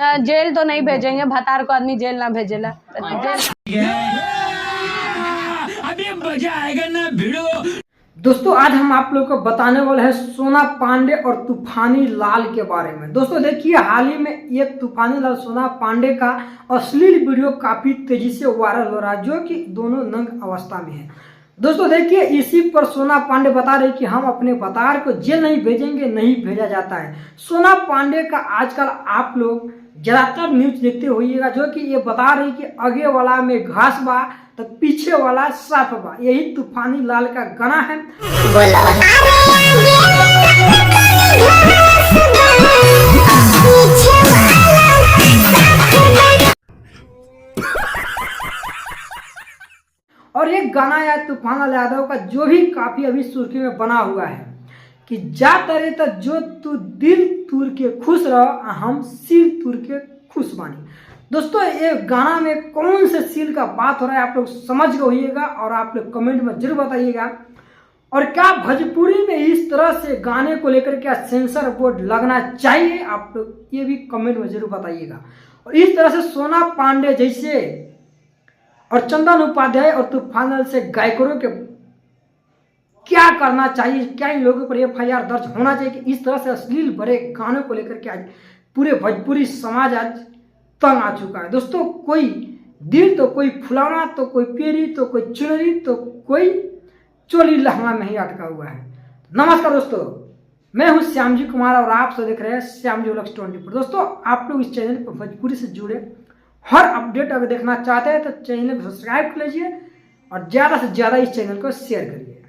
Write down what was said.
Jail तो नहीं भेजेंगे, भतार को आदमी जेल ना भेजेला। अभी मजा आएगा ना भिड़ो। दोस्तों आज हम आप लोगों को बताने वाले हैं सोना पांडे और तूफानी लाल के बारे में। दोस्तों देखिए, हाल ही में ये तूफानी लाल सोना पांडे का अश्लील वीडियो काफी तेजी से वायरल हो रहा है, जो कि दोनों नंग अवस्था में है। दोस्तों देखिए, इसी पर सोना पांडे बता रहे कि हम अपने भतार को जेल नहीं भेजेंगे, नहीं भेजा जाता है। सोना पांडे का आजकल आप लोग ज्यादातर न्यूज देखते होइएगा, जो कि ये बता रही कि आगे वाला में घास बा तो पीछे वाला साफ बा। यही तूफानी लाल का गाना है। और ये गाना या तूफान लाल यादव का जो भी काफी अभी सुर्खी में बना हुआ है कि जा तरे तो जो तू दिल तूर के खुश रह, हम सिर तूर के खुश बानी। दोस्तों ये गाना में कौन से सील का बात हो रहा है आप लोग समझ गए होइएगा, और आप लोग कमेंट में जरूर बताइएगा। और क्या भोजपुरी में इस तरह से गाने को लेकर क्या सेंसर बोर्ड लगना चाहिए, आप लोग ये भी कमेंट में जरूर बताइएगा। और इस तरह से सोना पांडे जैसे और चंदन उपाध्याय और तूफान लाल से गायकरों के क्या करना चाहिए, क्या इन लोगों पर FIR दर्ज होना चाहिए कि इस तरह से अश्लील भरे गानों को लेकर के आज पूरे भोजपुरी समाज आज तंग आ चुका है। दोस्तों कोई दिल तो कोई फुलाना, तो कोई पेरी, तो कोई चुनरी, तो कोई चोली लहंगा में ही अटका हुआ है। नमस्कार दोस्तों, मैं हूं श्यामजी कुमार और आप सब देख रहे हैं श्यामजी व्लॉग्स 24। दोस्तों आप लोग इस चैनल पर भोजपुरी से जुड़े हर अपडेट अगर देखना चाहते हैं तो चैनल को सब्सक्राइब कर लीजिए और ज़्यादा से ज़्यादा इस चैनल को शेयर करिए।